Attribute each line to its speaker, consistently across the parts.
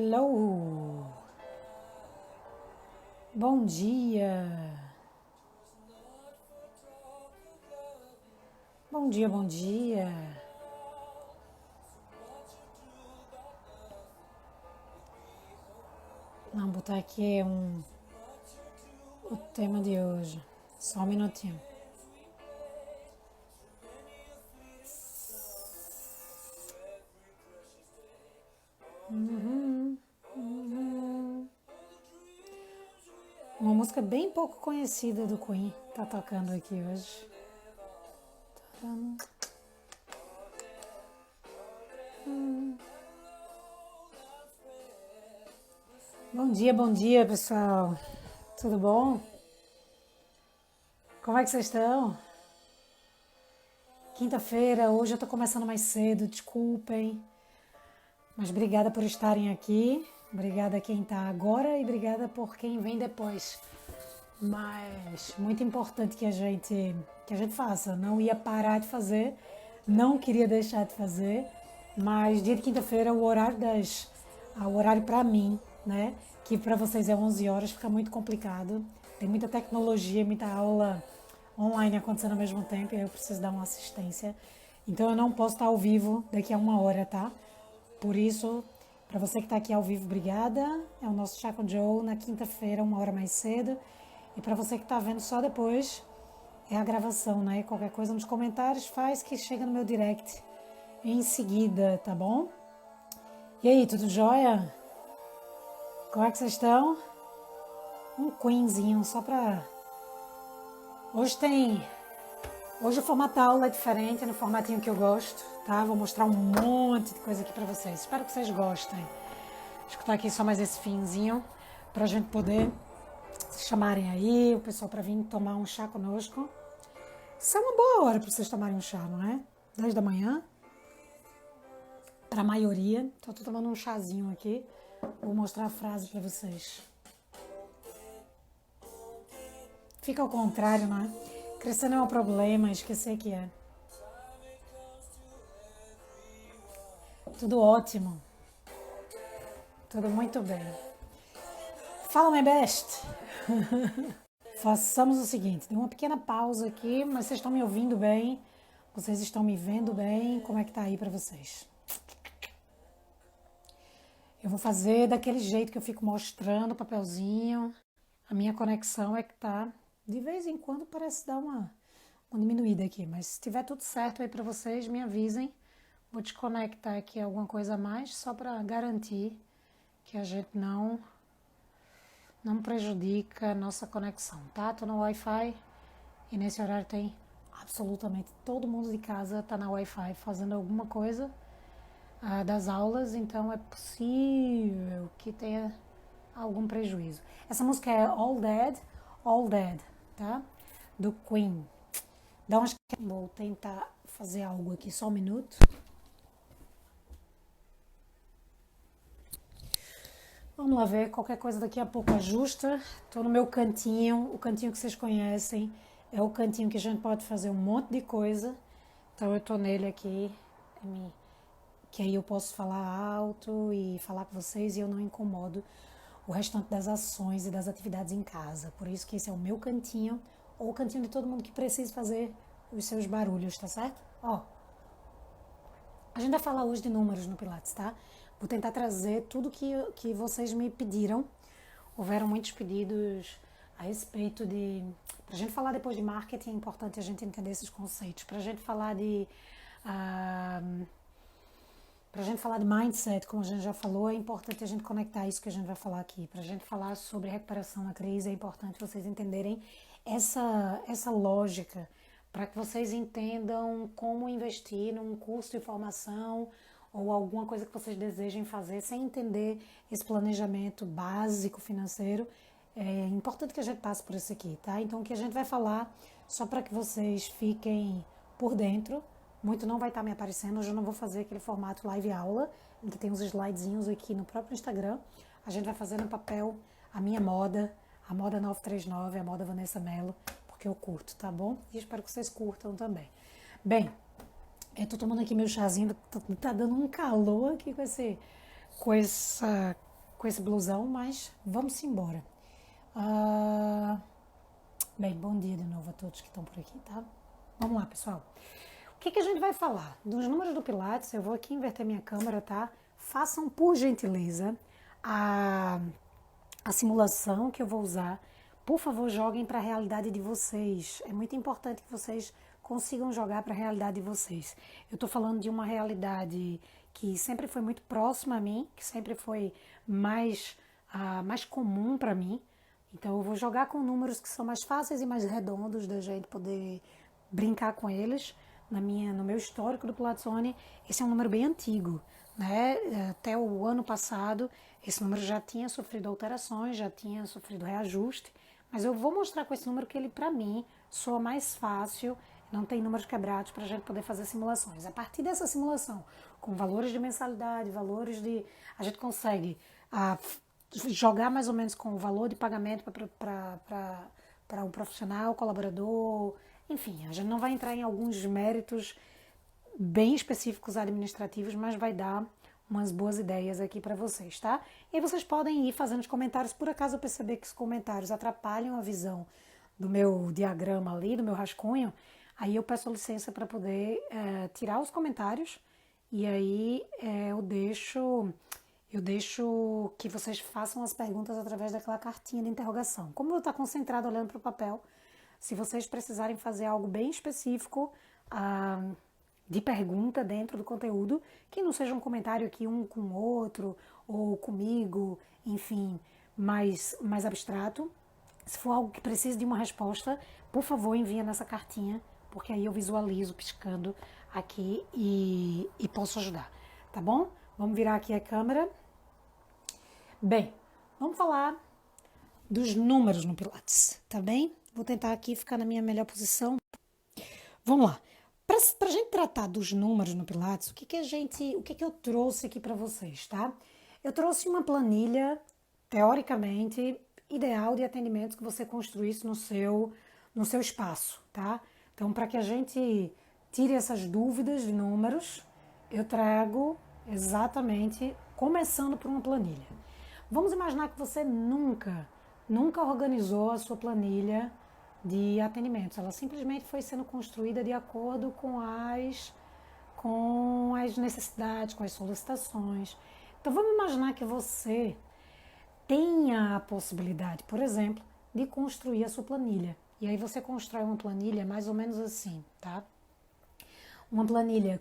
Speaker 1: Hello! Bom dia! Bom dia, bom dia! Vamos botar aqui o tema de hoje. Só um minutinho. Uma música bem pouco conhecida do Queen tá tocando aqui hoje. Bom dia, pessoal. Tudo bom? Como é que vocês estão? Quinta-feira, hoje eu tô começando mais cedo, desculpem. Mas obrigada por estarem aqui. Obrigada a quem tá agora e obrigada por quem vem depois. Mas muito importante que a gente faça. Não ia parar de fazer, não queria deixar de fazer, mas dia de quinta-feira o horário para mim, né, que para vocês é 11 horas, fica muito complicado. Tem muita tecnologia, muita aula online acontecendo ao mesmo tempo e aí eu preciso dar uma assistência. Então eu não posso estar ao vivo daqui a uma hora, tá? Por isso, para você que está aqui ao vivo, obrigada. É o nosso Chá com Joe na quinta-feira, uma hora mais cedo. E para você que está vendo só depois, é a gravação, né? Qualquer coisa nos comentários faz que chega no meu direct em seguida, tá bom? E aí, tudo jóia? Como é que vocês estão? Um Queenzinho, só pra... Hoje o formato da aula é diferente, no formatinho que eu gosto, tá? Vou mostrar um monte de coisa aqui pra vocês. Espero que vocês gostem. Vou escutar aqui só mais esse finzinho pra gente poder se chamarem aí, o pessoal pra vir tomar um chá conosco. Isso é uma boa hora pra vocês tomarem um chá, não é? 10 da manhã. Pra maioria. Então eu tô tomando um chazinho aqui. Vou mostrar a frase pra vocês. Fica ao contrário, não é? Crescer não é um problema, esquecer que é. Tudo ótimo. Tudo muito bem. Fala, my best. Façamos o seguinte, dei uma pequena pausa aqui, mas vocês estão me ouvindo bem? Vocês estão me vendo bem? Como é que tá aí pra vocês? Eu vou fazer daquele jeito que eu fico mostrando o papelzinho. A minha conexão é que tá, de vez em quando parece dar uma diminuída aqui, mas se tiver tudo certo aí pra vocês, me avisem. Vou desconectar aqui alguma coisa a mais, só para garantir que a gente não prejudica a nossa conexão, tá? Tô no Wi-Fi e nesse horário tem absolutamente todo mundo de casa tá na Wi-Fi fazendo alguma coisa das aulas, então é possível que tenha algum prejuízo. Essa música é All Dead, tá? Do Queen. Vou tentar fazer algo aqui, só um minuto. Vamos lá ver, qualquer coisa daqui a pouco ajusta. Tô no meu cantinho, o cantinho que vocês conhecem. É o cantinho que a gente pode fazer um monte de coisa. Então eu tô nele aqui, que aí eu posso falar alto e falar com vocês e eu não incomodo o restante das ações e das atividades em casa. Por isso que esse é o meu cantinho, ou o cantinho de todo mundo que precisa fazer os seus barulhos, tá certo? Ó, a gente vai falar hoje de números no Pilates, tá? Vou tentar trazer tudo que vocês me pediram. Houveram muitos pedidos a respeito de... Pra gente falar depois de marketing, é importante a gente entender esses conceitos. Pra gente falar de... Pra gente falar de mindset, como a gente já falou, é importante a gente conectar isso que a gente vai falar aqui. Pra gente falar sobre recuperação na crise, é importante vocês entenderem essa lógica, para que vocês entendam como investir num curso de formação ou alguma coisa que vocês desejem fazer sem entender esse planejamento básico financeiro. É importante que a gente passe por isso aqui, tá? Então o que a gente vai falar, só para que vocês fiquem por dentro, muito não vai estar me aparecendo, hoje eu não vou fazer aquele formato live aula, em que tem uns slidezinhos aqui no próprio Instagram. A gente vai fazer no papel a minha moda, a moda 939, a moda Vanessa Mello, porque eu curto, tá bom? E espero que vocês curtam também. Bem, eu tô tomando aqui meu chazinho, tá dando um calor aqui com essa com esse blusão, mas vamos embora. Ah, bem, bom dia de novo a todos que estão por aqui, tá? Vamos lá, pessoal. O que a gente vai falar? Dos números do Pilates, eu vou aqui inverter minha câmera, tá? Façam, por gentileza, a simulação que eu vou usar. Por favor, joguem para a realidade de vocês. É muito importante que vocês consigam jogar para a realidade de vocês. Eu estou falando de uma realidade que sempre foi muito próxima a mim, que sempre foi mais comum para mim. Então eu vou jogar com números que são mais fáceis e mais redondos da gente poder brincar com eles. No meu histórico do Pilates, esse é um número bem antigo, né? Até o ano passado, esse número já tinha sofrido alterações, já tinha sofrido reajuste, mas eu vou mostrar com esse número que ele, para mim, soa mais fácil, não tem números quebrados para a gente poder fazer simulações. A partir dessa simulação, com valores de mensalidade, a gente consegue jogar mais ou menos com o valor de pagamento para um profissional, colaborador, enfim, a gente não vai entrar em alguns méritos bem específicos administrativos, mas vai dar umas boas ideias aqui para vocês, tá? E aí vocês podem ir fazendo os comentários, por acaso eu perceber que os comentários atrapalham a visão do meu diagrama ali, do meu rascunho, aí eu peço licença para poder tirar os comentários e aí eu deixo que vocês façam as perguntas através daquela cartinha de interrogação. Como eu estou concentrado olhando para o papel, se vocês precisarem fazer algo bem específico de pergunta dentro do conteúdo, que não seja um comentário aqui um com o outro, ou comigo, enfim, mais abstrato. Se for algo que precise de uma resposta, por favor, envia nessa cartinha, porque aí eu visualizo piscando aqui e posso ajudar, tá bom? Vamos virar aqui a câmera. Bem, vamos falar dos números no Pilates, tá bem? Vou tentar aqui ficar na minha melhor posição. Vamos lá. Para a gente tratar dos números no Pilates, o que eu trouxe aqui para vocês, tá? Eu trouxe uma planilha, teoricamente, ideal de atendimentos que você construísse no seu espaço, tá? Então, para que a gente tire essas dúvidas de números, eu trago exatamente começando por uma planilha. Vamos imaginar que você nunca organizou a sua planilha de atendimentos. Ela simplesmente foi sendo construída de acordo com as necessidades, com as solicitações. Então vamos imaginar que você tenha a possibilidade, por exemplo, de construir a sua planilha. E aí você constrói uma planilha mais ou menos assim, tá? Uma planilha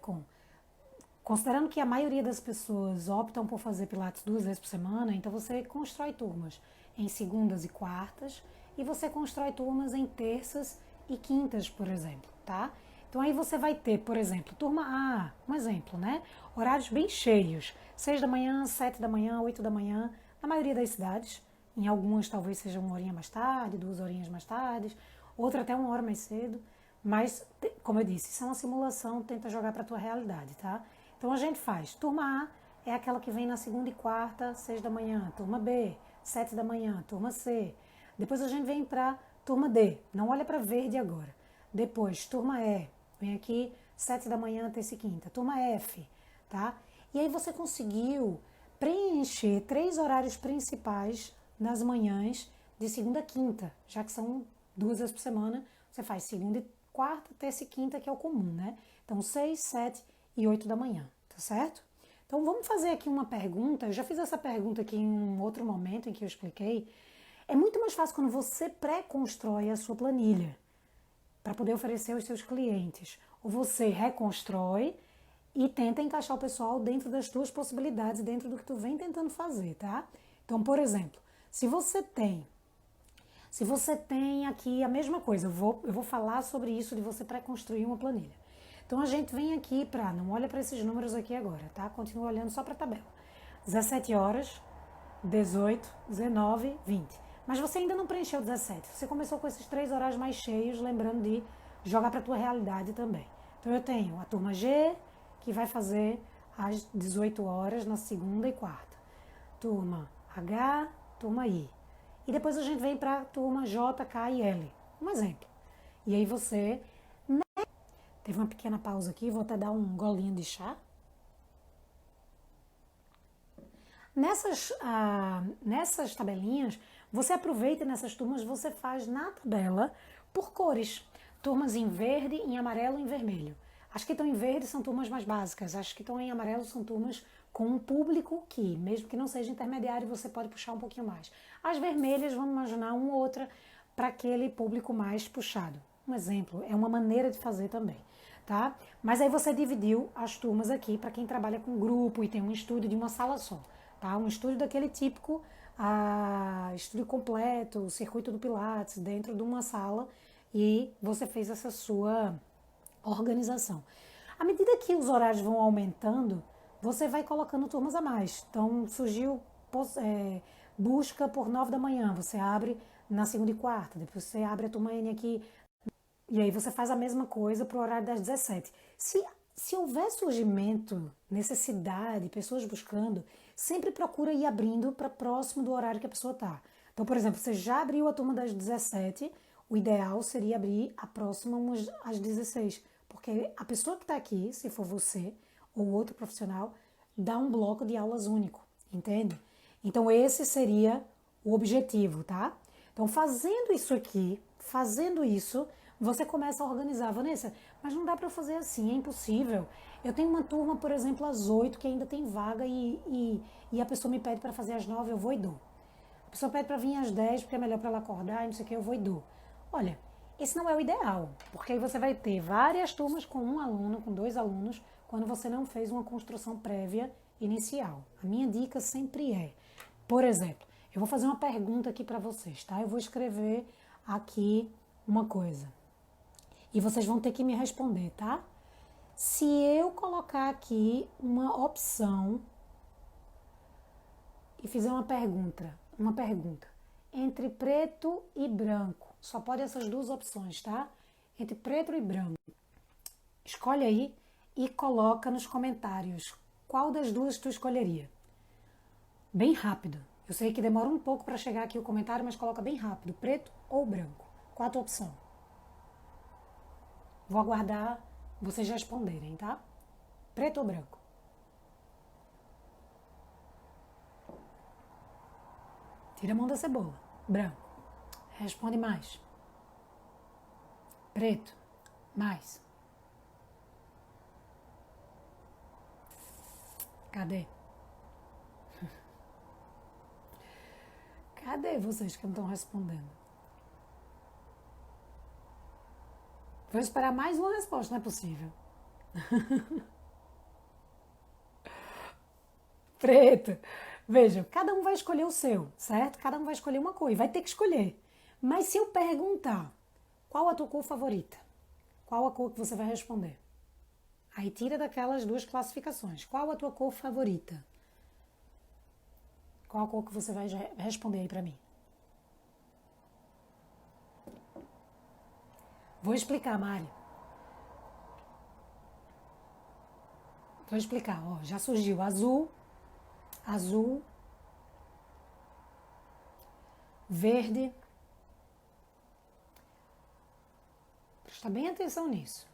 Speaker 1: considerando que a maioria das pessoas optam por fazer Pilates 2 vezes por semana, então você constrói turmas em segundas e quartas e você constrói turmas em terças e quintas, por exemplo, tá? Então aí você vai ter, por exemplo, turma A, um exemplo, né? Horários bem cheios, 6 da manhã, 7 da manhã, 8 da manhã, na maioria das cidades. Em algumas talvez seja 1 horinha mais tarde, 2 horinhas mais tarde, outra até 1 hora mais cedo. Mas, como eu disse, isso é uma simulação, tenta jogar para a tua realidade, tá? Então a gente faz, turma A é aquela que vem na segunda e quarta, 6 da manhã, turma B, 7 da manhã, turma C. Depois a gente vem para turma D, não olha para verde agora. Depois, turma E, vem aqui 7 da manhã, terça e quinta. Turma F, tá? E aí você conseguiu preencher 3 horários principais nas manhãs de segunda a quinta, já que são 2 vezes por semana, você faz segunda e quarta, terça e quinta, que é o comum, né? Então 6, 7 e 8 da manhã, tá certo? Então vamos fazer aqui uma pergunta, eu já fiz essa pergunta aqui em um outro momento em que eu expliquei. É muito mais fácil quando você pré-constrói a sua planilha para poder oferecer aos seus clientes. Ou você reconstrói e tenta encaixar o pessoal dentro das tuas possibilidades, dentro do que tu vem tentando fazer, tá? Então, por exemplo, se você tem aqui a mesma coisa, eu vou falar sobre isso de você pré-construir uma planilha. Então a gente vem aqui para, não olha para esses números aqui agora, tá? Continua olhando só para a tabela. 17 horas, 18, 19, 20. Mas você ainda não preencheu 17. Você começou com esses 3 horários mais cheios, lembrando de jogar para a tua realidade também. Então eu tenho a turma G, que vai fazer às 18 horas na segunda e quarta. Turma H, turma I. E depois a gente vem para a turma J, K e L. Um exemplo. E aí você... Teve uma pequena pausa aqui, vou até dar um golinho de chá. Nessas tabelinhas, você aproveita e nessas turmas você faz na tabela por cores. Turmas em verde, em amarelo e em vermelho. As que estão em verde são turmas mais básicas, as que estão em amarelo são turmas com um público que, mesmo que não seja intermediário, você pode puxar um pouquinho mais. As vermelhas, vamos imaginar uma ou outra para aquele público mais puxado. Um exemplo, é uma maneira de fazer também, tá? Mas aí você dividiu as turmas aqui para quem trabalha com grupo e tem um estúdio de uma sala só, tá? Um estúdio daquele típico, estúdio completo, o circuito do Pilates, dentro de uma sala, e você fez essa sua organização. À medida que os horários vão aumentando, você vai colocando turmas a mais. Então, surgiu busca por 9 da manhã, você abre na segunda e quarta, depois você abre a turma N aqui, e aí você faz a mesma coisa para o horário das 17. Se houver surgimento, necessidade, pessoas buscando, sempre procura ir abrindo para próximo do horário que a pessoa está. Então, por exemplo, você já abriu a turma das 17, o ideal seria abrir a próxima às 16, porque a pessoa que está aqui, se for você ou outro profissional, dá um bloco de aulas único, entende? Então, esse seria o objetivo, tá? Então, fazendo isso aqui, fazendo isso, você começa a organizar. Vanessa, mas não dá para fazer assim, é impossível. Eu tenho uma turma, por exemplo, às 8, que ainda tem vaga e a pessoa me pede para fazer às 9, eu vou e dou. A pessoa pede para vir às 10, porque é melhor para ela acordar e não sei o que, eu vou e dou. Olha, esse não é o ideal, porque aí você vai ter várias turmas com um aluno, com 2 alunos, quando você não fez uma construção prévia inicial. A minha dica sempre é, por exemplo, eu vou fazer uma pergunta aqui para vocês, tá? Eu vou escrever aqui uma coisa e vocês vão ter que me responder, tá? Se eu colocar aqui uma opção e fizer uma pergunta, entre preto e branco, só pode essas 2 opções, tá? Entre preto e branco. Escolhe aí e coloca nos comentários qual das 2 tu escolheria. Bem rápido. Eu sei que demora um pouco para chegar aqui o comentário, mas coloca bem rápido, preto ou branco. Qual a tua opção? Vou aguardar vocês responderem, tá? Preto ou branco? Tira a mão da cebola. Branco. Responde mais. Preto. Mais. Cadê? Cadê vocês que não estão respondendo? Vou esperar mais uma resposta, não é possível. Preto. Veja, cada um vai escolher o seu, certo? Cada um vai escolher uma cor e vai ter que escolher. Mas se eu perguntar qual a tua cor favorita, qual a cor que você vai responder? Aí tira daquelas 2 classificações. Qual a tua cor favorita? Qual a cor que você vai responder aí pra mim? Vou explicar, Mari. Vou explicar, ó, já surgiu azul, verde. Presta bem atenção nisso.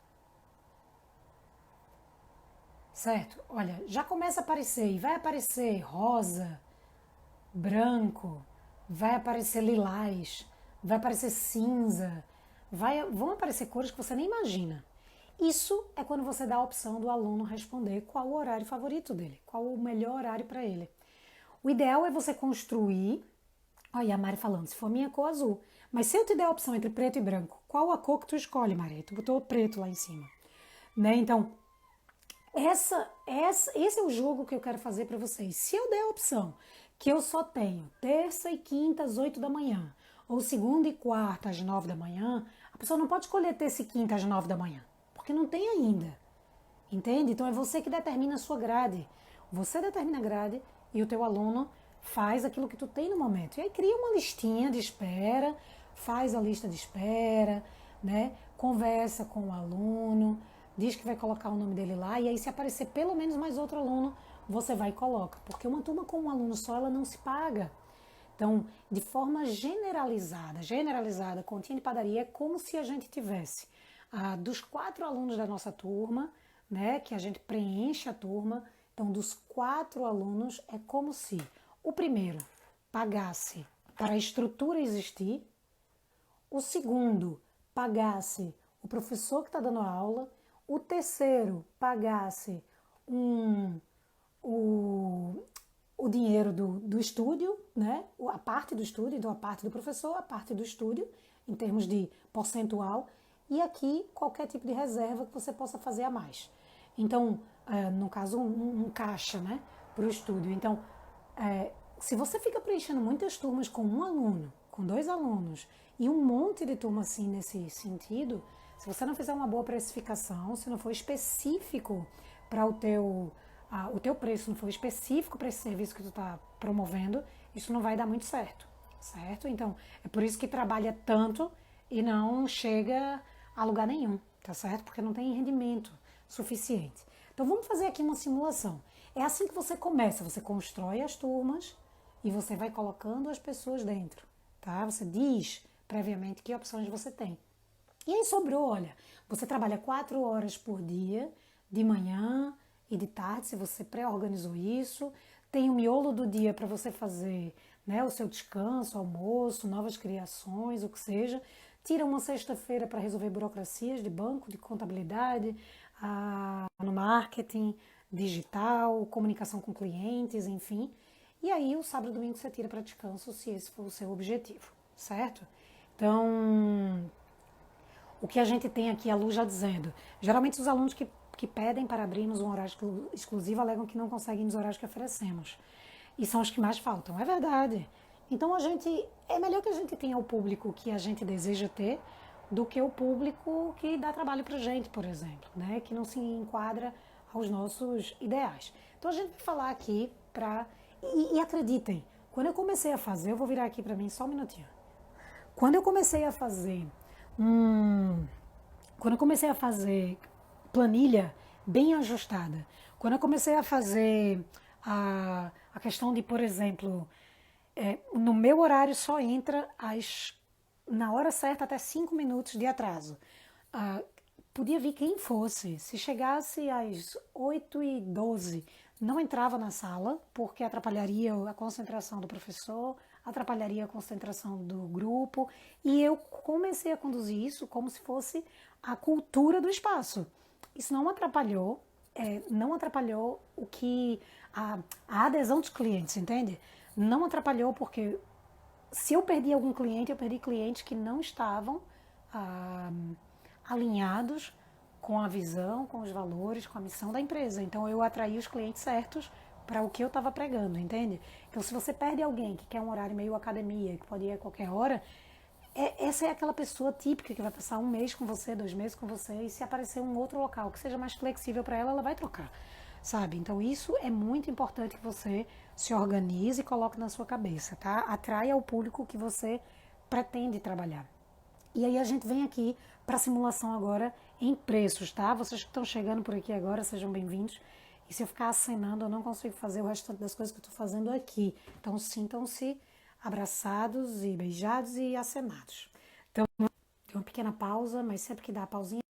Speaker 1: Certo? Olha, já começa a aparecer e vai aparecer rosa, branco, vai aparecer lilás, vai aparecer cinza, vão aparecer cores que você nem imagina. Isso é quando você dá a opção do aluno responder qual o horário favorito dele, qual o melhor horário para ele. O ideal é você construir. Olha a Mari falando, se for minha cor azul. Mas se eu te der a opção entre preto e branco, qual a cor que tu escolhe, Maria? Tu botou preto lá em cima. Né? Então, esse é o jogo que eu quero fazer para vocês. Se eu der a opção que eu só tenho terça e quinta às 8 da manhã, ou segunda e quarta às 9 da manhã, a pessoa não pode escolher terça e quinta às 9 da manhã, porque não tem ainda. Entende? Então é você que determina a sua grade. Você determina a grade e o teu aluno faz aquilo que tu tem no momento. E aí cria uma listinha de espera, faz a lista de espera, né? Conversa com o aluno, diz que vai colocar o nome dele lá, e aí se aparecer pelo menos mais outro aluno, você vai e coloca. Porque uma turma com um aluno só, ela não se paga. Então, de forma generalizada, continha de padaria é como se a gente tivesse dos 4 alunos da nossa turma, né, que a gente preenche a turma, Então, dos 4 alunos, é como se o primeiro pagasse para a estrutura existir, o segundo pagasse o professor que está dando a aula, o terceiro pagasse o, o dinheiro do estúdio, né? A parte do estúdio, então a parte do professor, a parte do estúdio, em termos de percentual, e aqui qualquer tipo de reserva que você possa fazer a mais. Então, no caso, um caixa, né, para o estúdio. Então, se você fica preenchendo muitas turmas com um aluno, com 2 alunos e um monte de turma assim nesse sentido, se você não fizer uma boa precificação, se não for específico para o teu preço não for específico para esse serviço que tu está promovendo, isso não vai dar muito certo, certo? Então, é por isso que trabalha tanto e não chega a lugar nenhum, tá certo? Porque não tem rendimento suficiente. Então, vamos fazer aqui uma simulação. É assim que você começa, você constrói as turmas e você vai colocando as pessoas dentro, tá? Você diz previamente que opções você tem. E aí sobrou, olha, você trabalha 4 horas por dia, de manhã e de tarde, se você pré-organizou isso, tem o miolo do dia para você fazer, né, o seu descanso, almoço, novas criações, o que seja. Tira uma sexta-feira para resolver burocracias de banco, de contabilidade, no marketing digital, comunicação com clientes, enfim. E aí o sábado e domingo você tira para descanso, se esse for o seu objetivo, certo? Então, o que a gente tem aqui, a Lu já dizendo, geralmente os alunos que pedem para abrirmos um horário exclusivo alegam que não conseguem nos horários que oferecemos. E são os que mais faltam, é verdade. Então é melhor que a gente tenha o público que a gente deseja ter do que o público que dá trabalho para a gente, por exemplo, né? Que não se enquadra aos nossos ideais. Então a gente vai falar aqui para... E acreditem, quando eu comecei a fazer, eu vou virar aqui para mim só um minutinho. Quando eu comecei a fazer quando eu comecei a fazer planilha bem ajustada, quando eu comecei a fazer a questão de, por exemplo, no meu horário só entra na hora certa até 5 minutos de atraso. Podia vir quem fosse. Se chegasse às 8h12, não entrava na sala, porque atrapalharia a concentração do professor, atrapalharia a concentração do grupo. E eu comecei a conduzir isso como se fosse a cultura do espaço. Isso não atrapalhou a adesão dos clientes, entende? Não atrapalhou porque se eu perdi algum cliente, eu perdi clientes que não estavam alinhados com a visão, com os valores, com a missão da empresa. Então eu atraí os clientes certos para o que eu estava pregando, entende? Então se você perde alguém que quer um horário meio academia, que pode ir a qualquer hora, essa é aquela pessoa típica que vai passar 1 mês com você, 2 meses com você, e se aparecer um outro local que seja mais flexível para ela, ela vai trocar, sabe? Então isso é muito importante que você se organize e coloque na sua cabeça, tá? Atraia o público que você pretende trabalhar. E aí a gente vem aqui para a simulação agora em preços, tá? Vocês que estão chegando por aqui agora, sejam bem-vindos. E se eu ficar acenando, eu não consigo fazer o restante das coisas que eu estou fazendo aqui. Então sintam-se abraçados e beijados e acenados. Então, tem uma pequena pausa, mas sempre que dá a pausinha,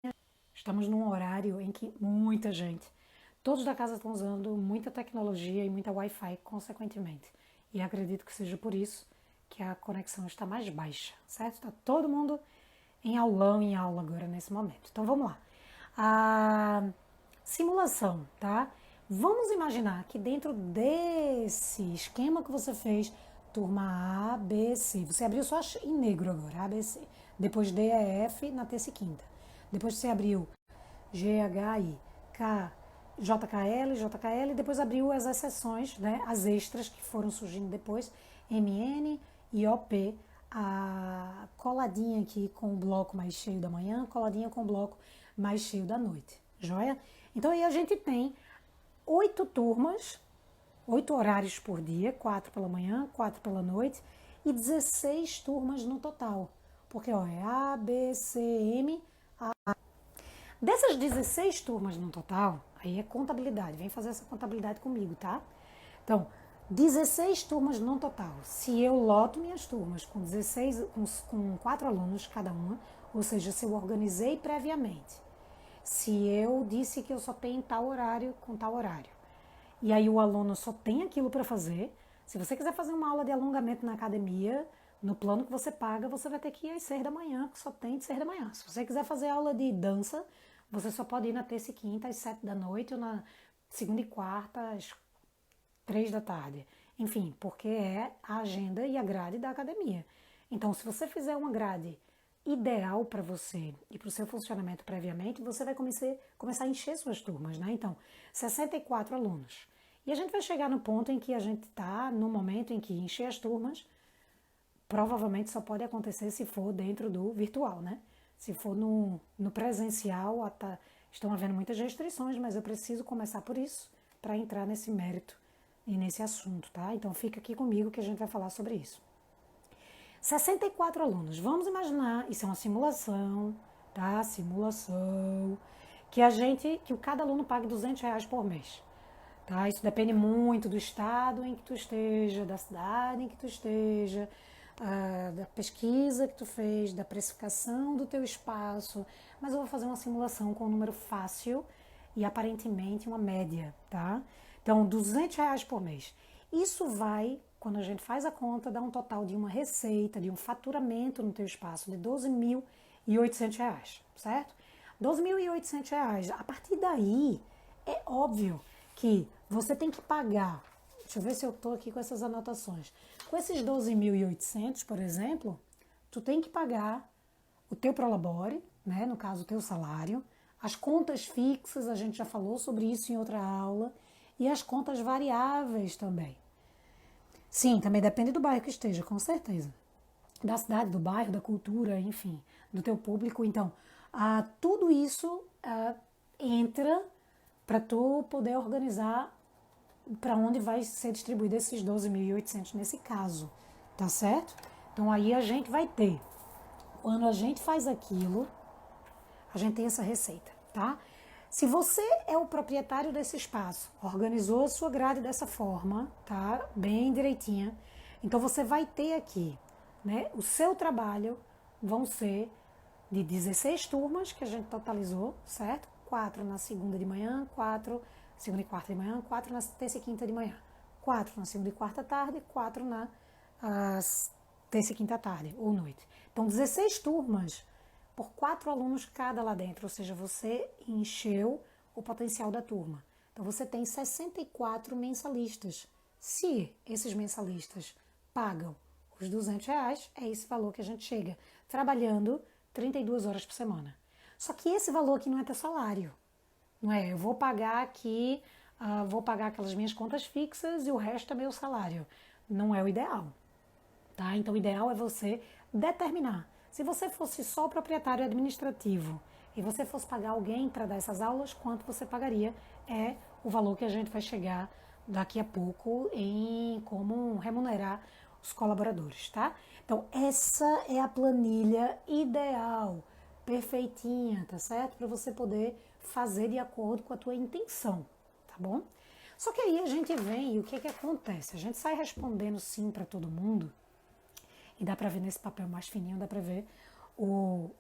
Speaker 1: estamos num horário em que muita gente, todos da casa estão usando muita tecnologia e muita Wi-Fi, consequentemente. E acredito que seja por isso que a conexão está mais baixa, certo? Está todo mundo em aulão, em aula agora, nesse momento. Então, vamos lá. A simulação, tá? Vamos imaginar que dentro desse esquema que você fez, turma A, B, C, você abriu só em negro agora, A, B, C. Depois D, E, F na terça e quinta. Depois você abriu G, H, I, K, JKL, JKL, depois abriu as exceções, né, as extras que foram surgindo depois, MN e OP, a coladinha aqui com o bloco mais cheio da manhã, coladinha com o bloco mais cheio da noite, joia? Então aí a gente tem 8 turmas, 8 horários por dia, 4 pela manhã, 4 pela noite e 16 turmas no total, porque ó, é A, B, C, M, A. Dessas 16 turmas no total, aí é contabilidade, vem fazer essa contabilidade comigo, tá? Então, 16 turmas no total. Se eu loto minhas turmas com 16, com 4 alunos cada uma, ou seja, se eu organizei previamente, se eu disse que eu só tenho tal horário com tal horário, e aí o aluno só tem aquilo para fazer. Se você quiser fazer uma aula de alongamento na academia, no plano que você paga, você vai ter que ir às 6 da manhã, que só tem de 6 da manhã. Se você quiser fazer aula de dança, você só pode ir na terça e quinta às 7 da noite ou na segunda e quarta às 3 da tarde. Enfim, porque é a agenda e a grade da academia. Então, se você fizer uma grade ideal para você e para o seu funcionamento previamente, você vai começar a encher suas turmas, né? Então, 64 alunos. E a gente vai chegar no ponto em que a gente está, no momento em que encher as turmas, provavelmente só pode acontecer se for dentro do virtual, né? Se for no presencial, estão havendo muitas restrições, mas eu preciso começar por isso para entrar nesse mérito e nesse assunto, tá? Então fica aqui comigo que a gente vai falar sobre isso. 64 alunos. Vamos imaginar, isso é uma simulação, tá? Simulação. Que cada aluno pague R$ 200 por mês. Tá? Isso depende muito do estado em que tu esteja, da cidade em que tu esteja, da pesquisa que tu fez, da precificação do teu espaço. Mas eu vou fazer uma simulação com um número fácil e aparentemente uma média, tá? Então, R$ 200 por mês. Isso vai, quando a gente faz a conta, dar um total de uma receita, de um faturamento no teu espaço de R$ 12.800, certo? R$ 12.800. A partir daí, é óbvio que você tem que pagar. Deixa eu ver se eu estou aqui com essas anotações. Com esses 12.800, por exemplo, tu tem que pagar o teu prolabore, né? No caso, o teu salário, as contas fixas, a gente já falou sobre isso em outra aula, e as contas variáveis também. Sim, também depende do bairro que esteja, com certeza. Da cidade, do bairro, da cultura, enfim, do teu público. Então, tudo isso entra para tu poder organizar para onde vai ser distribuído esses 12.800 nesse caso, tá certo? Então aí a gente vai ter, quando a gente faz aquilo, a gente tem essa receita, tá? Se você é o proprietário desse espaço, organizou a sua grade dessa forma, tá? Bem direitinha, então você vai ter aqui, né? O seu trabalho vão ser de 16 turmas que a gente totalizou, certo? 4 na segunda de manhã, 4 segunda e quarta de manhã, 4 na terça e quinta de manhã, 4 na segunda e quarta tarde, 4 na terça e quinta tarde ou noite. Então, 16 turmas por 4 alunos cada lá dentro, ou seja, você encheu o potencial da turma. Então, você tem 64 mensalistas. Se esses mensalistas pagam os R$ 200, é esse valor que a gente chega, trabalhando 32 horas por semana. Só que esse valor aqui não é teu salário. Não é, eu vou pagar aqui, vou pagar aquelas minhas contas fixas e o resto é meu salário. Não é o ideal, tá? Então o ideal é você determinar. Se você fosse só o proprietário administrativo e você fosse pagar alguém para dar essas aulas, quanto você pagaria? É o valor que a gente vai chegar daqui a pouco em como remunerar os colaboradores, tá? Então essa é a planilha ideal, perfeitinha, tá certo? Para você poder fazer de acordo com a tua intenção, tá bom? Só que aí a gente vem e o que que acontece? A gente sai respondendo sim para todo mundo e dá para ver nesse papel mais fininho, dá para ver o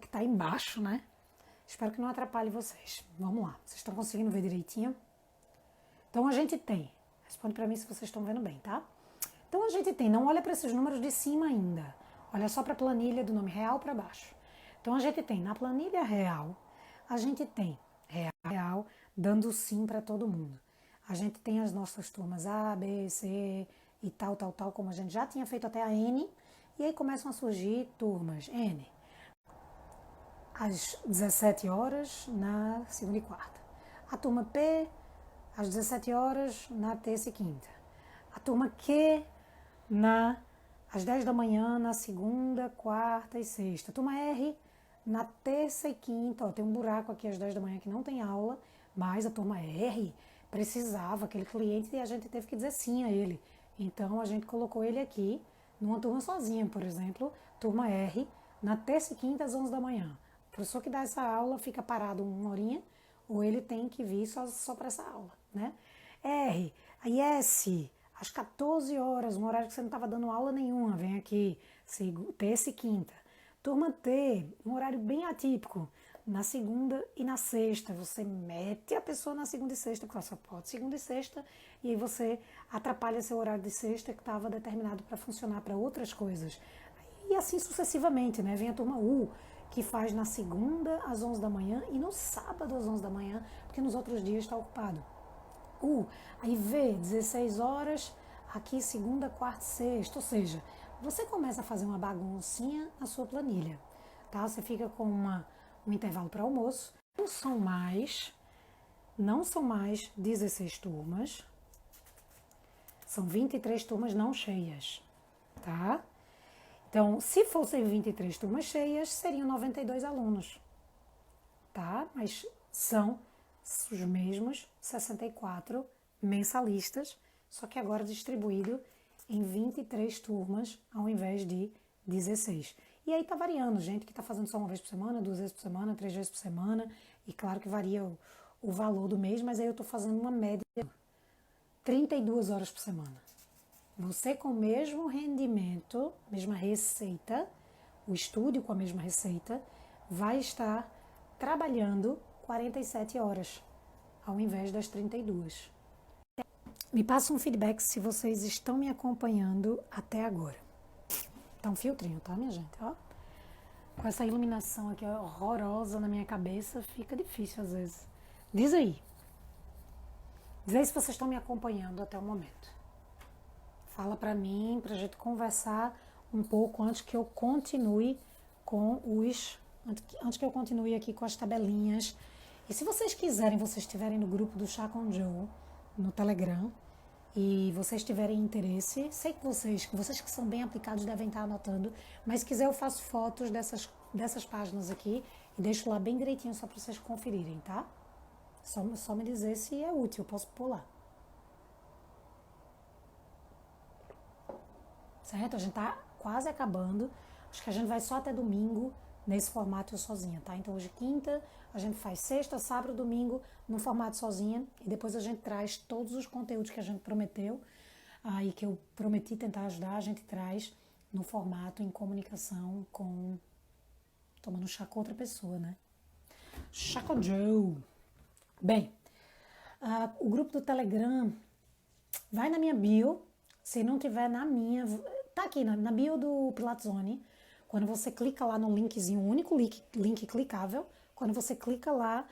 Speaker 1: que está embaixo, né? Espero que não atrapalhe vocês. Vamos lá, vocês estão conseguindo ver direitinho? Então a gente tem, responde para mim se vocês estão vendo bem, tá? Então a gente tem, não olha para esses números de cima ainda, olha só para a planilha do nome real para baixo. Então a gente tem na planilha real, a gente tem real dando sim para todo mundo. A gente tem as nossas turmas A, B, C e tal, como a gente já tinha feito até a N, e aí começam a surgir turmas N. Às 17 horas na segunda e quarta. A turma P, às 17 horas na terça e quinta. A turma Q, às 10 da manhã na segunda, quarta e sexta. A turma R, na terça e quinta. Ó, tem um buraco aqui às 10 da manhã que não tem aula, mas a turma R precisava, aquele cliente, e a gente teve que dizer sim a ele. Então a gente colocou ele aqui numa turma sozinha, por exemplo, turma R, na terça e quinta às 11 da manhã. O professor que dá essa aula fica parado uma horinha, ou ele tem que vir só para essa aula, né? R, aí S, às 14 horas, um horário que você não estava dando aula nenhuma, vem aqui, terça e quinta. Turma T, um horário bem atípico, na segunda e na sexta. Você mete a pessoa na segunda e sexta, porque só pode segunda e sexta, e aí você atrapalha seu horário de sexta que estava determinado para funcionar para outras coisas. E assim sucessivamente, né? Vem a turma U, que faz na segunda às 11 da manhã e no sábado às 11 da manhã, porque nos outros dias está ocupado. Aí V, 16 horas, aqui segunda, quarta e sexta, ou seja, você começa a fazer uma baguncinha na sua planilha, tá? Você fica com um intervalo para almoço, não são mais 16 turmas, são 23 turmas não cheias, tá? Então, se fossem 23 turmas cheias, seriam 92 alunos, tá? Mas são os mesmos 64 mensalistas, só que agora distribuído em 23 turmas ao invés de 16. E aí tá variando, gente que tá fazendo só uma vez por semana, 2 vezes por semana, 3 vezes por semana, e claro que varia o valor do mês, mas aí eu tô fazendo uma média de 32 horas por semana. Você com o mesmo rendimento, mesma receita, o estúdio com a mesma receita, vai estar trabalhando 47 horas, ao invés das 32. Me passa um feedback se vocês estão me acompanhando até agora. Tá um filtrinho, tá, minha gente? Ó. Com essa iluminação aqui horrorosa na minha cabeça, fica difícil às vezes. Diz aí. Diz aí se vocês estão me acompanhando até o momento. Fala pra mim, pra gente conversar um pouco antes que eu continue com antes que eu continue aqui com as tabelinhas. E se vocês quiserem, vocês estiverem no grupo do Chá com Joe, no Telegram, e vocês tiverem interesse, sei que vocês que são bem aplicados devem estar anotando, mas se quiser eu faço fotos dessas páginas aqui e deixo lá bem direitinho só para vocês conferirem, tá? Só me dizer se é útil, eu posso pular. Certo? A gente tá quase acabando. Acho que a gente vai só até domingo nesse formato sozinha, tá? Então hoje quinta, a gente faz sexta, sábado, domingo no formato sozinha e depois a gente traz todos os conteúdos que a gente prometeu e que eu prometi tentar ajudar, a gente traz no formato em comunicação tomando chá com outra pessoa, né? Chá com Joe. Bem, o grupo do Telegram vai na minha bio, se não tiver na minha, tá aqui na bio do Pilatzone. Quando você clica lá no linkzinho, um único link clicável, quando você clica lá,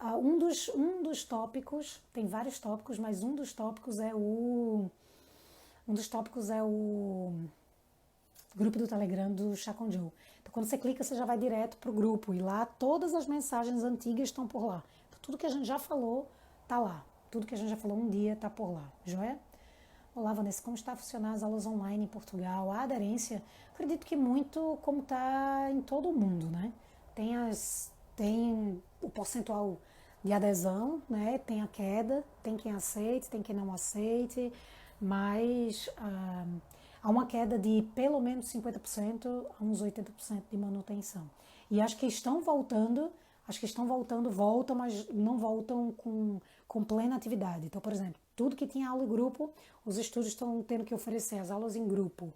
Speaker 1: um dos tópicos, tem vários tópicos, mas um dos tópicos é o grupo do Telegram do Chá com Joe. Então quando você clica, você já vai direto pro grupo e lá todas as mensagens antigas estão por lá. Então, tudo que a gente já falou tá lá. Tudo que a gente já falou um dia tá por lá, joia? Olá, Vanessa, como está a funcionar as aulas online em Portugal? A aderência, acredito que muito como está em todo o mundo, né? Tem o percentual de adesão, né? Tem a queda, tem quem aceite, tem quem não aceite, mas há uma queda de pelo menos 50% a uns 80% de manutenção. E acho que estão voltando, voltam, mas não voltam com plena atividade. Então, por exemplo, tudo que tinha aula em grupo, os estúdios estão tendo que oferecer as aulas em grupo,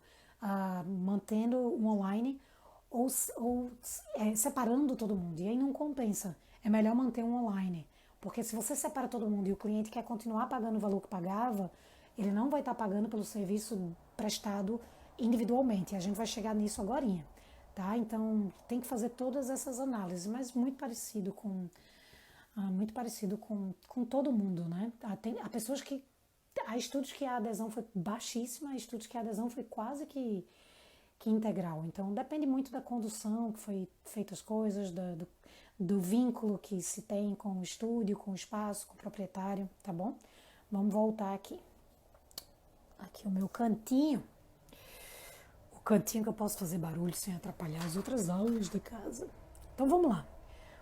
Speaker 1: mantendo o online ou separando todo mundo. E aí não compensa. É melhor manter um online. Porque se você separa todo mundo e o cliente quer continuar pagando o valor que pagava, ele não vai estar pagando pelo serviço prestado individualmente. A gente vai chegar nisso agorinha, tá? Então, tem que fazer todas essas análises, mas muito parecido com todo mundo, né? Há pessoas que... Há estudos que a adesão foi baixíssima, há estudos que a adesão foi quase que integral. Então, depende muito da condução que foi feita as coisas, do vínculo que se tem com o estúdio, com o espaço, com o proprietário, tá bom? Vamos voltar aqui. Aqui o meu cantinho. O cantinho que eu posso fazer barulho sem atrapalhar as outras aulas da casa. Então, vamos lá.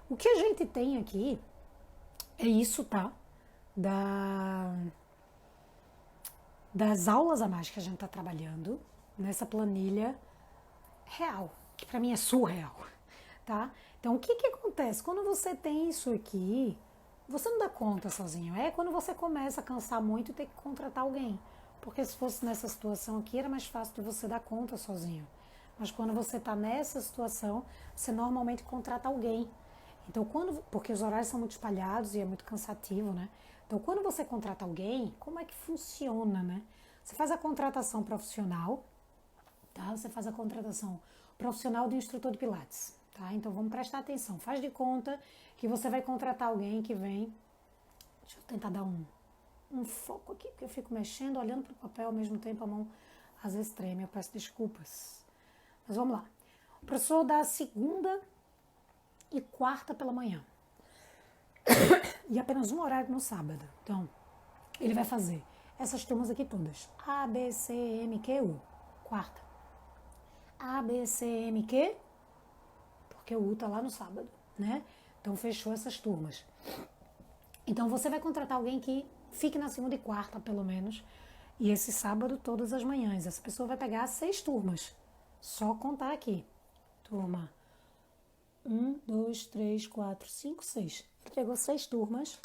Speaker 1: O que a gente tem aqui é isso, tá? Das aulas a mais que a gente tá trabalhando nessa planilha real, que pra mim é surreal, tá? Então, o que acontece? Quando você tem isso aqui, você não dá conta sozinho. É quando você começa a cansar muito e ter que contratar alguém. Porque se fosse nessa situação aqui, era mais fácil de você dar conta sozinho. Mas quando você tá nessa situação, você normalmente contrata alguém. Então, porque os horários são muito espalhados e é muito cansativo, né? Então, quando você contrata alguém, como é que funciona, né? Você faz a contratação profissional, tá? Você faz a contratação profissional de instrutor de Pilates, tá? Então, vamos prestar atenção. Faz de conta que você vai contratar alguém que vem... Deixa eu tentar dar um foco aqui, porque eu fico mexendo, olhando para o papel ao mesmo tempo, a mão às vezes treme, eu peço desculpas. Mas vamos lá. O professor dá segunda e quarta pela manhã. E apenas um horário no sábado. Então, ele vai fazer essas turmas aqui todas. A, B, C, M, Q, U. Quarta. A, B, C, M, Q, porque o U tá lá no sábado, né? Então, fechou essas turmas. Então, você vai contratar alguém que fique na segunda e quarta, pelo menos, e esse sábado todas as manhãs. Essa pessoa vai pegar 6 turmas. Só contar aqui. Turma 1, 2, 3, 4, 5, 6. Ele pegou 6 turmas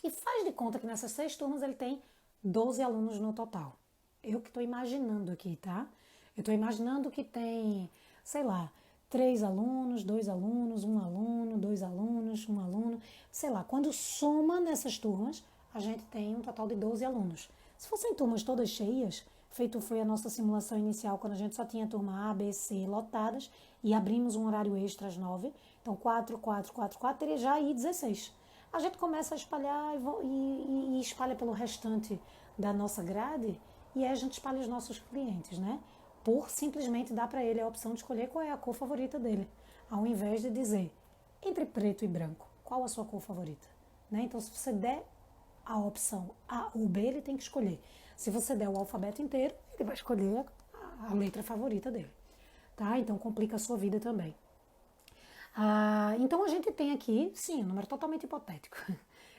Speaker 1: e faz de conta que nessas 6 turmas ele tem 12 alunos no total. Eu que estou imaginando aqui, tá? Eu estou imaginando que tem, sei lá, 3 alunos, 2 alunos, 1 aluno, 2 alunos, 1 aluno. Sei lá, quando soma nessas turmas, a gente tem um total de 12 alunos. Se fossem turmas todas cheias, feito foi a nossa simulação inicial, quando a gente só tinha turma A, B, C lotadas, e abrimos um horário extra às 9, então 4, 4, 4, 4, teria já aí 16. A gente começa a espalhar e espalha pelo restante da nossa grade, e aí a gente espalha os nossos clientes, né? Por simplesmente dar para ele a opção de escolher qual é a cor favorita dele, ao invés de dizer, entre preto e branco, qual a sua cor favorita, né? Então, se você der a opção A ou B, ele tem que escolher. Se você der o alfabeto inteiro, ele vai escolher a letra favorita dele, tá? Então, complica a sua vida também. Então, a gente tem aqui, sim, um número totalmente hipotético.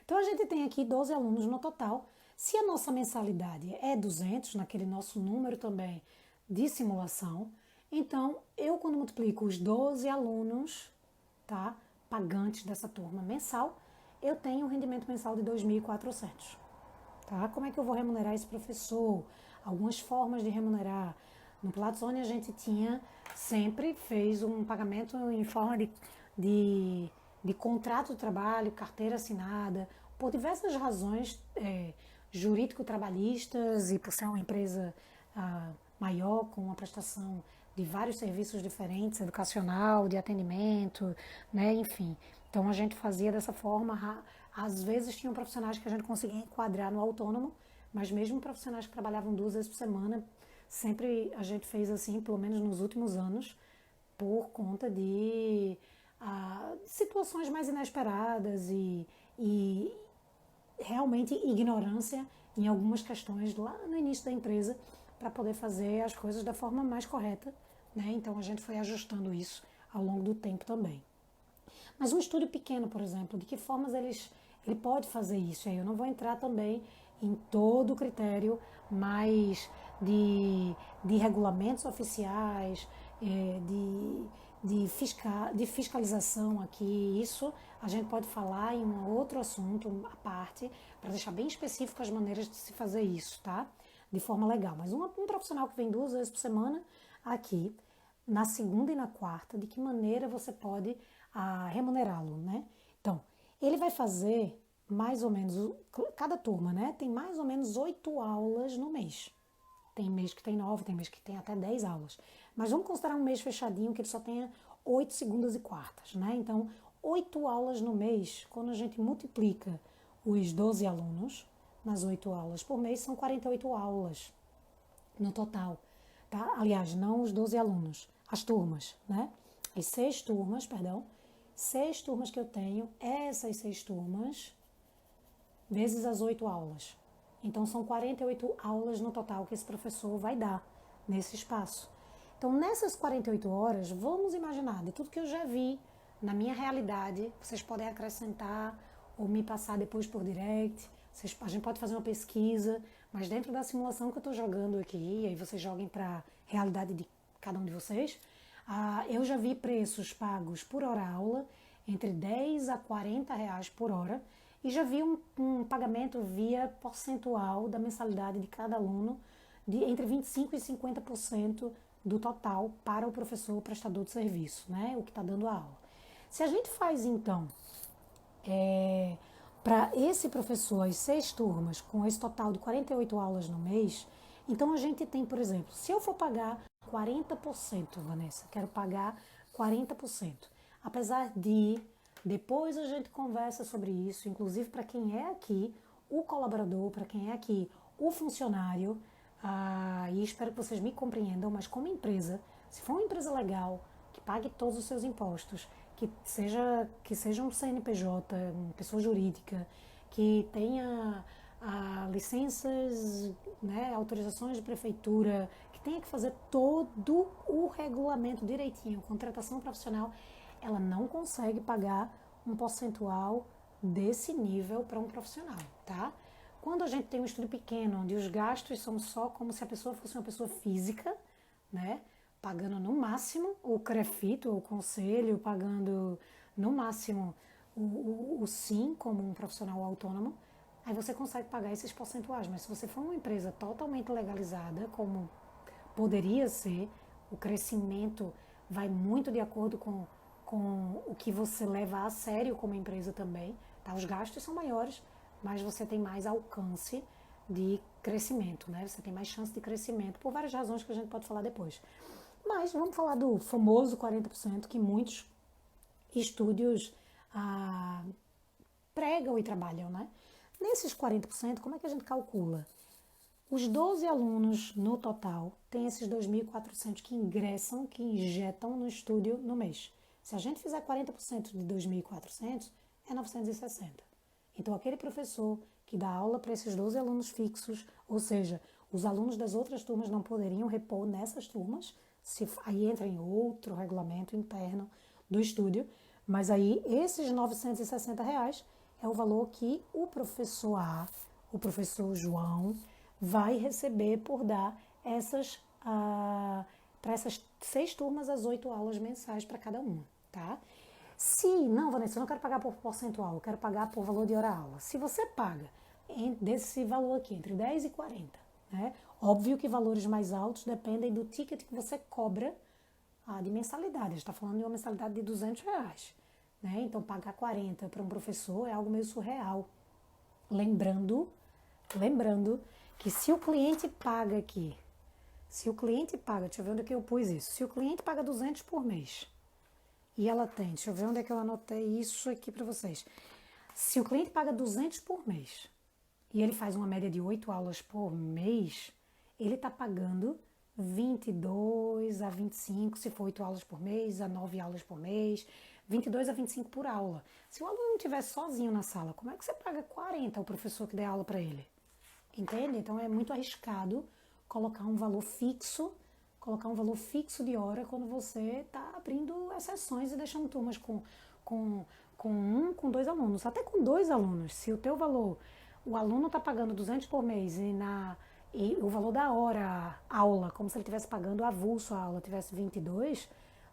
Speaker 1: Então, a gente tem aqui 12 alunos no total. Se a nossa mensalidade é 200, naquele nosso número também de simulação, então, eu quando multiplico os 12 alunos, tá, pagantes dessa turma mensal, eu tenho um rendimento mensal de 2.400. Tá? Como é que eu vou remunerar esse professor? Algumas formas de remunerar. No Platone a gente sempre fez um pagamento em forma de contrato de trabalho, carteira assinada, por diversas razões jurídico-trabalhistas e por ser uma empresa maior, com uma prestação de vários serviços diferentes, educacional, de atendimento, né, enfim. Então a gente fazia dessa forma. Às vezes tinham profissionais que a gente conseguia enquadrar no autônomo, mas mesmo profissionais que trabalhavam 2 vezes por semana, sempre a gente fez assim, pelo menos nos últimos anos, por conta de situações mais inesperadas e realmente ignorância em algumas questões lá no início da empresa para poder fazer as coisas da forma mais correta, né? Então a gente foi ajustando isso ao longo do tempo também. Mas um estúdio pequeno, por exemplo, de que formas ele pode fazer isso? Aí eu não vou entrar também em todo o critério mais de regulamentos oficiais, de fiscalização aqui. Isso a gente pode falar em um outro assunto à parte, para deixar bem específico as maneiras de se fazer isso, tá? De forma legal. Mas um profissional que vem 2 vezes por semana aqui, na segunda e na quarta, de que maneira você pode remunerá-lo, né? Então, ele vai fazer mais ou menos, cada turma, né? Tem mais ou menos 8 aulas no mês. Tem mês que tem 9, tem mês que tem até 10 aulas. Mas vamos considerar um mês fechadinho que ele só tenha 8 segundas e quartas, né? Então, 8 aulas no mês, quando a gente multiplica os 12 alunos nas 8 aulas por mês, são 48 aulas no total, tá? Aliás, não os 12 alunos, as turmas, né? As 6 turmas, perdão, 6 turmas que eu tenho, essas 6 turmas, vezes as 8 aulas. Então, são 48 aulas no total que esse professor vai dar nesse espaço. Então, nessas 48 horas, vamos imaginar, de tudo que eu já vi na minha realidade, vocês podem acrescentar ou me passar depois por direct, a gente pode fazer uma pesquisa, mas dentro da simulação que eu estou jogando aqui, e aí vocês joguem para a realidade de cada um de vocês, eu já vi preços pagos por hora aula entre 10 a 40 reais por hora e já vi um pagamento via percentual da mensalidade de cada aluno de entre 25% e 50% do total para o professor prestador de serviço, né? O que está dando a aula. Se a gente faz, então, para esse professor, as 6 turmas, com esse total de 48 aulas no mês, então a gente tem, por exemplo, se eu for pagar 40%, Vanessa, quero pagar 40%. Apesar de, depois a gente conversa sobre isso, inclusive para quem é aqui o colaborador, para quem é aqui o funcionário, e espero que vocês me compreendam, mas como empresa, se for uma empresa legal, que pague todos os seus impostos, que seja um CNPJ, uma pessoa jurídica, que tenha licenças, né, autorizações de prefeitura, que tenha que fazer todo o regulamento direitinho, contratação profissional, ela não consegue pagar um percentual desse nível para um profissional, tá? Quando a gente tem um estúdio pequeno, onde os gastos são só como se a pessoa fosse uma pessoa física, né? Pagando no máximo o CREFIT, o conselho, pagando no máximo o SIM como um profissional autônomo, aí você consegue pagar esses percentuais. Mas se você for uma empresa totalmente legalizada, como poderia ser, o crescimento vai muito de acordo com o que você leva a sério como empresa também. Tá? Os gastos são maiores, mas você tem mais alcance de crescimento, né? Você tem mais chance de crescimento, por várias razões que a gente pode falar depois. Mas vamos falar do famoso 40% que muitos estúdios pregam e trabalham, né? Nesses 40%, como é que a gente calcula? Os 12 alunos no total têm esses 2.400 que ingressam, que injetam no estúdio no mês. Se a gente fizer 40% de 2.400, é 960. Então, aquele professor que dá aula para esses 12 alunos fixos, ou seja, os alunos das outras turmas não poderiam repor nessas turmas, aí entra em outro regulamento interno do estúdio, mas aí esses R$ 960 é o valor que o professor A, o professor João, vai receber por dar para essas 6 turmas as 8 aulas mensais para cada uma, tá? Se não, Vanessa, eu não quero pagar por percentual, eu quero pagar por valor de hora-aula. Se você paga desse valor aqui, entre 10 e 40, né? Óbvio que valores mais altos dependem do ticket que você cobra de mensalidade. A gente está falando de uma mensalidade de R$ 200, né? Então, pagar 40 para um professor é algo meio surreal. Lembrando que se o cliente paga aqui, deixa eu ver onde é que eu pus isso, se o cliente paga 200 por mês, e ela tem, deixa eu ver onde é que eu anotei isso aqui para vocês, se o cliente paga 200 por mês, e ele faz uma média de 8 aulas por mês, ele está pagando 22 a 25, se for 8 aulas por mês, a 9 aulas por mês, 22 a 25 por aula. Se o aluno estiver sozinho na sala, como é que você paga 40 ao professor que der aula para ele? Entende? Então é muito arriscado colocar um valor fixo de hora quando você está abrindo exceções e deixando turmas com 2 alunos. Até com 2 alunos, se o teu valor, o aluno está pagando 200 por mês e o valor da hora aula, como se ele estivesse pagando avulso a aula, tivesse 22,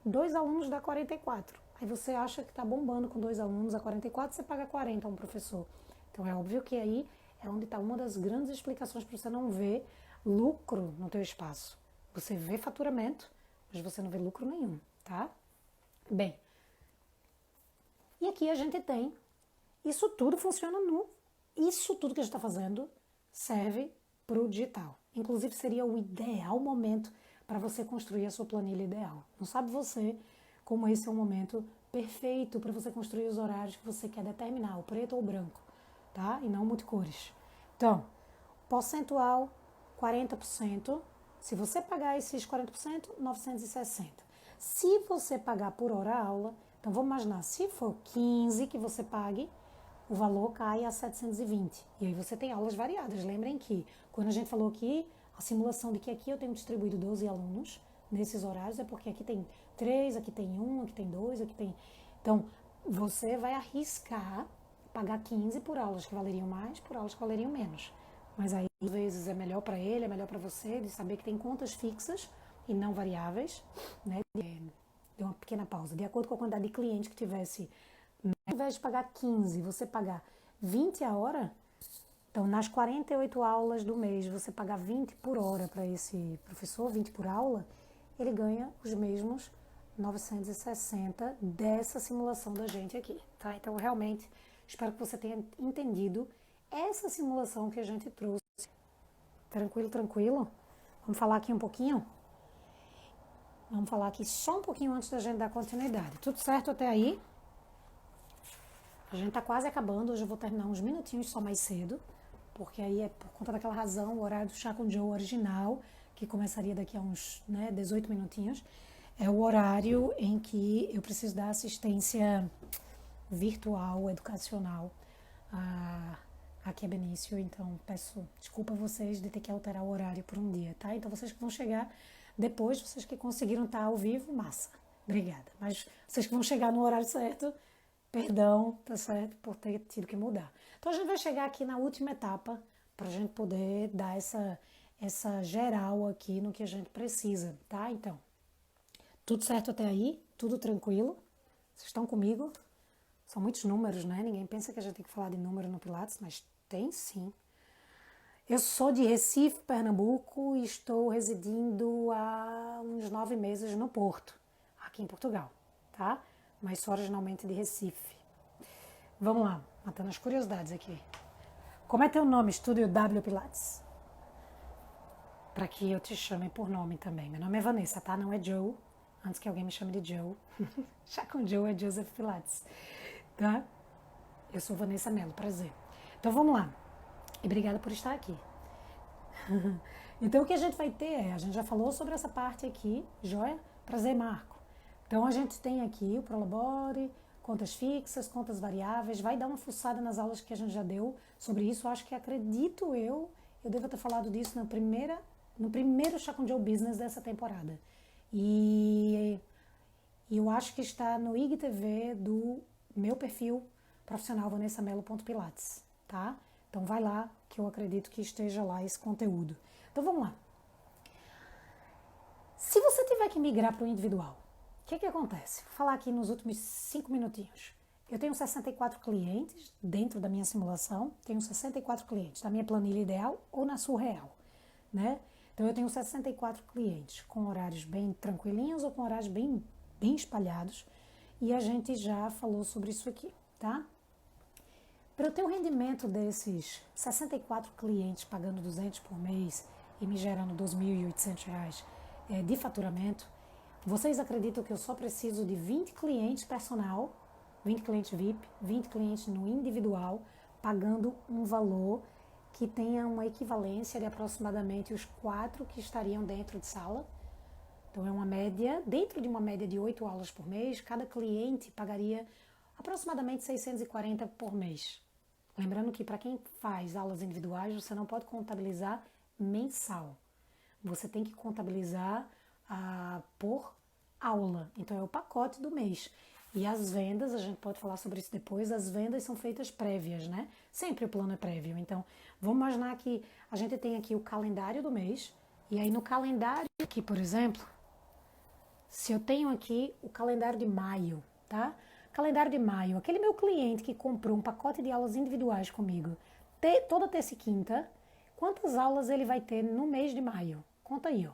Speaker 1: 2 alunos dá 44. Aí você acha que está bombando com 2 alunos a 44, você paga 40 a um professor. Então é óbvio que aí é onde está uma das grandes explicações para você não ver lucro no teu espaço. Você vê faturamento, mas você não vê lucro nenhum, tá? Bem, e aqui a gente tem, isso tudo funciona isso tudo que a gente está fazendo serve para o digital. Inclusive seria o ideal momento para você construir a sua planilha ideal. Não sabe você como esse é um momento perfeito para você construir os horários que você quer determinar, o preto ou o branco, tá? E não multicores. Então, percentual 40%. Se você pagar esses 40%, 960. Se você pagar por hora aula, então vamos imaginar, se for 15 que você pague, o valor cai a 720. E aí você tem aulas variadas. Lembrem que quando a gente falou aqui, a simulação de que aqui eu tenho distribuído 12 alunos nesses horários, é porque aqui tem 3, aqui tem 1, aqui tem 2, aqui tem... Então, você vai arriscar pagar 15 por aulas que valeriam mais, por aulas que valeriam menos. Mas aí, às vezes, é melhor para ele, é melhor para você, de saber que tem contas fixas e não variáveis, né? Deu uma pequena pausa. De acordo com a quantidade de clientes que tivesse, ao invés de pagar 15, você pagar 20 a hora, então nas 48 aulas do mês, você pagar 20 por hora para esse professor, 20 por aula, ele ganha os mesmos 960 dessa simulação da gente aqui, tá? Então, realmente, espero que você tenha entendido essa simulação que a gente trouxe. Tranquilo, tranquilo? Vamos falar aqui um pouquinho? Vamos falar aqui só um pouquinho antes da gente dar continuidade. Tudo certo até aí? A gente tá quase acabando, hoje eu vou terminar uns minutinhos só mais cedo, porque aí é por conta daquela razão, o horário do Chá com Joe original, que começaria daqui a uns 18 minutinhos, é o horário em que eu preciso dar assistência virtual, educacional, aqui a Benício, então peço desculpa a vocês de ter que alterar o horário por um dia, tá? Então vocês que vão chegar depois, vocês que conseguiram estar ao vivo, massa, obrigada. Mas vocês que vão chegar no horário certo, perdão, tá certo, por ter tido que mudar. Então a gente vai chegar aqui na última etapa para a gente poder dar essa geral aqui no que a gente precisa, tá? Então, tudo certo até aí? Tudo tranquilo? Vocês estão comigo? São muitos números, né? Ninguém pensa que a gente tem que falar de número no Pilates, mas tem sim. Eu sou de Recife, Pernambuco e estou residindo há uns 9 meses no Porto, aqui em Portugal, tá? Mas sou originalmente de Recife. Vamos lá, matando as curiosidades aqui. Como é teu nome, Estúdio W Pilates? Para que eu te chame por nome também. Meu nome é Vanessa, tá? Não é Joe. Antes que alguém me chame de Joe. Já com Joe é Joseph Pilates, tá? Eu sou Vanessa Mello, prazer. Então vamos lá. E obrigada por estar aqui. Então o que a gente vai ter a gente já falou sobre essa parte aqui, joia? Prazer, Marco. Então a gente tem aqui o Prolabore, contas fixas, contas variáveis, vai dar uma fuçada nas aulas que a gente já deu sobre isso. Acho que acredito eu devo ter falado disso no primeiro Chá com Joe Business dessa temporada. E eu acho que está no IGTV do meu perfil profissional vanessamelo.pilates, tá? Então vai lá que eu acredito que esteja lá esse conteúdo. Então vamos lá. Se você tiver que migrar para o individual, o que acontece? Vou falar aqui nos últimos 5 minutinhos. Eu tenho 64 clientes dentro da minha simulação, tenho 64 clientes na minha planilha ideal ou na surreal, né? Então eu tenho 64 clientes com horários bem tranquilinhos ou com horários bem espalhados e a gente já falou sobre isso aqui, tá? Para eu ter o rendimento desses 64 clientes pagando 200 por mês e me gerando R$ 2.800 de faturamento, vocês acreditam que eu só preciso de 20 clientes personal, 20 clientes VIP, 20 clientes no individual, pagando um valor que tenha uma equivalência de aproximadamente os 4 que estariam dentro de sala. Então é uma média, dentro de uma média de 8 aulas por mês, cada cliente pagaria aproximadamente 640 por mês. Lembrando que para quem faz aulas individuais, você não pode contabilizar mensal. Você tem que contabilizar por aula. Então é o pacote do mês. E as vendas, a gente pode falar sobre isso depois, as vendas são feitas prévias, né? Sempre o plano é prévio. Então, vamos imaginar que a gente tem aqui o calendário do mês, e aí no calendário aqui, por exemplo, se eu tenho aqui o calendário de maio, tá? Calendário de maio, aquele meu cliente que comprou um pacote de aulas individuais comigo, toda terça e quinta, quantas aulas ele vai ter no mês de maio? Conta aí, ó.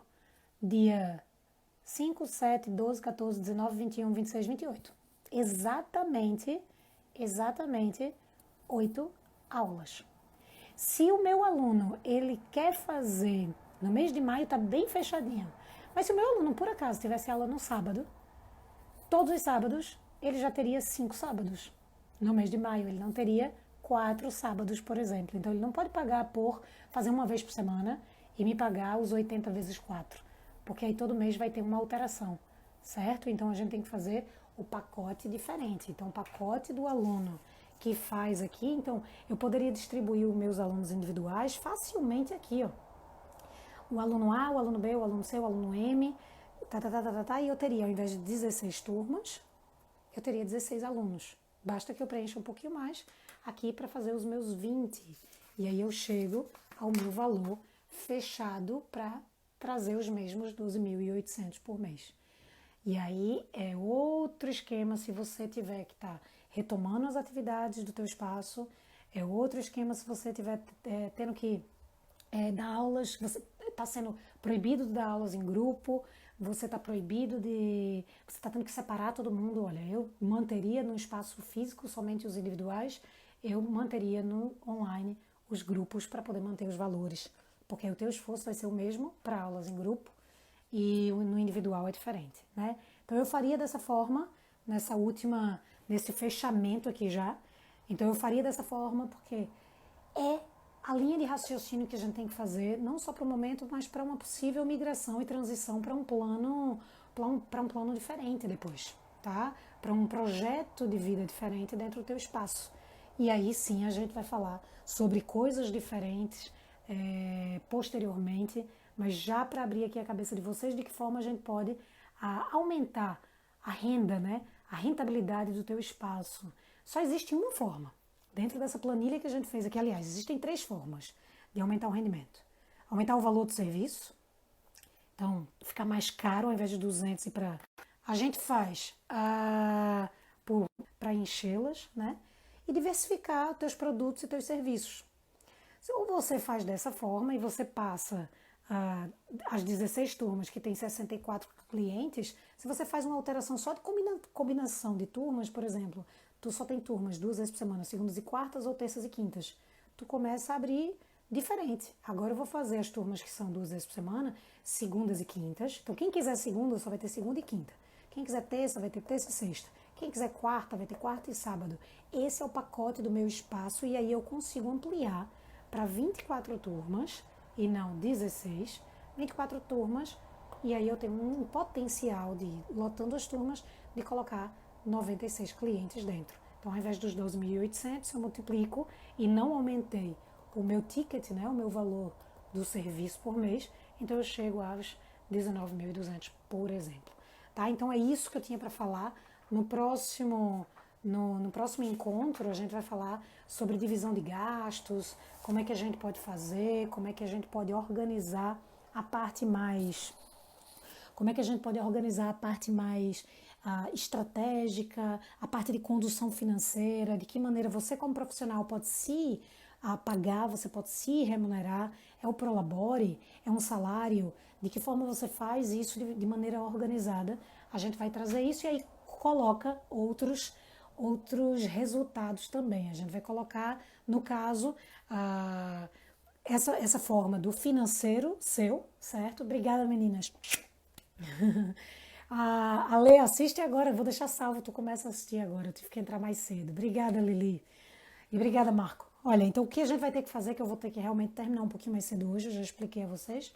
Speaker 1: Dia 5, 7, 12, 14, 19, 21, 26, 28. Exatamente 8 aulas. Se o meu aluno, ele quer fazer, no mês de maio tá bem fechadinho, mas se o meu aluno, por acaso, tivesse aula no sábado, todos os sábados, ele já teria 5 sábados. No mês de maio, ele não teria 4 sábados, por exemplo. Então, ele não pode pagar por fazer uma vez por semana e me pagar os 80 vezes 4. Porque aí todo mês vai ter uma alteração, certo? Então, a gente tem que fazer o pacote diferente. Então, o pacote do aluno que faz aqui, então, eu poderia distribuir os meus alunos individuais facilmente aqui, ó. O aluno A, o aluno B, o aluno C, o aluno M, e eu teria, ao invés de 16 turmas, eu teria 16 alunos. Basta que eu preencha um pouquinho mais aqui para fazer os meus 20. E aí eu chego ao meu valor fechado para trazer os mesmos 12.800 por mês. E aí é outro esquema se você tiver que estar retomando as atividades do teu espaço, é outro esquema se você tiver tendo que dar aulas, você está sendo proibido de dar aulas em grupo, você está proibido de... Você está tendo que separar todo mundo. Olha, eu manteria no espaço físico somente os individuais, eu manteria no online os grupos para poder manter os valores. Porque aí o teu esforço vai ser o mesmo para aulas em grupo e no individual é diferente, né? Então eu faria dessa forma, nesse fechamento aqui já. Então eu faria dessa forma porque é a linha de raciocínio que a gente tem que fazer, não só para o momento, mas para uma possível migração e transição para um plano diferente depois, tá? Para um projeto de vida diferente dentro do teu espaço. E aí sim a gente vai falar sobre coisas diferentes posteriormente, mas já para abrir aqui a cabeça de vocês de que forma a gente pode aumentar a renda, né? A rentabilidade do teu espaço. Só existe uma forma. Dentro dessa planilha que a gente fez aqui, aliás, existem 3 formas de aumentar o rendimento. Aumentar o valor do serviço, então ficar mais caro ao invés de 200 e para... A gente faz para enchê-las, né? E diversificar teus produtos e teus serviços. Ou você faz dessa forma e você passa as 16 turmas que tem 64 clientes, se você faz uma alteração só de combinação de turmas, por exemplo, tu só tem turmas 2 vezes por semana, segundas e quartas ou terças e quintas, tu começa a abrir diferente. Agora eu vou fazer as turmas que são 2 vezes por semana, segundas e quintas. Então quem quiser segunda só vai ter segunda e quinta. Quem quiser terça vai ter terça e sexta. Quem quiser quarta vai ter quarta e sábado. Esse é o pacote do meu espaço e aí eu consigo ampliar para 24 turmas e não 16, 24 turmas, e aí eu tenho um potencial de, lotando as turmas, de colocar 96 clientes dentro. Então, ao invés dos 12.800, eu multiplico e não aumentei o meu ticket, né, o meu valor do serviço por mês, então eu chego aos 19.200, por exemplo. Tá? Então, é isso que eu tinha para falar. No próximo encontro, a gente vai falar sobre divisão de gastos, como é que a gente pode fazer, como é que a gente pode organizar a parte mais... Como é que a gente pode organizar a parte mais estratégica, a parte de condução financeira, de que maneira você como profissional pode se pagar, você pode se remunerar, é o Prolabore, é um salário, de que forma você faz isso de maneira organizada. A gente vai trazer isso e aí coloca outros resultados também. A gente vai colocar, no caso, essa forma do financeiro seu, certo? Obrigada, meninas. A Lê, assiste agora, eu vou deixar salvo, tu começa a assistir agora, eu tive que entrar mais cedo. Obrigada, Lili. E obrigada, Marco. Olha, então o que a gente vai ter que fazer, que eu vou ter que realmente terminar um pouquinho mais cedo hoje, eu já expliquei a vocês,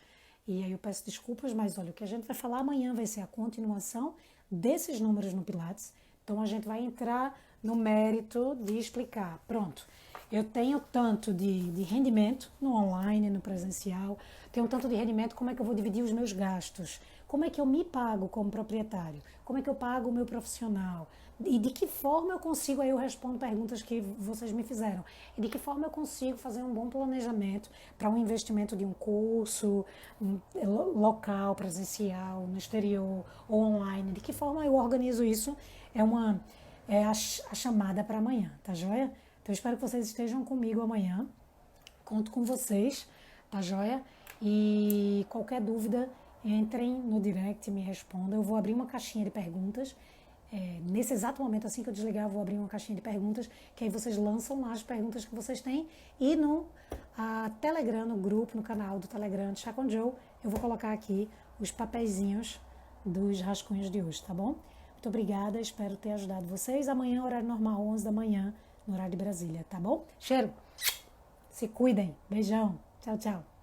Speaker 1: e aí eu peço desculpas, mas olha, o que a gente vai falar amanhã vai ser a continuação desses números no Pilates. Então a gente vai entrar no mérito de explicar. Pronto, eu tenho tanto de rendimento no online, no presencial, tenho tanto de rendimento, como é que eu vou dividir os meus gastos? Como é que eu me pago como proprietário? Como é que eu pago o meu profissional? E de que forma eu consigo, aí eu respondo perguntas que vocês me fizeram, e de que forma eu consigo fazer um bom planejamento para um investimento de um curso local, presencial, no exterior ou online, de que forma eu organizo isso, é a chamada para amanhã, tá joia? Então eu espero que vocês estejam comigo amanhã, conto com vocês, tá joia? E qualquer dúvida, entrem no direct e me respondam. Eu vou abrir uma caixinha de perguntas. Nesse exato momento, assim que eu desligar, eu vou abrir uma caixinha de perguntas, que aí vocês lançam lá as perguntas que vocês têm. E no Telegram, no grupo, no canal do Telegram de Chá com Joe, eu vou colocar aqui os papeizinhos dos rascunhos de hoje, tá bom? Muito obrigada, espero ter ajudado vocês. Amanhã, horário normal, 11 da manhã, no horário de Brasília, tá bom? Cheiro! Se cuidem. Beijão. Tchau, tchau.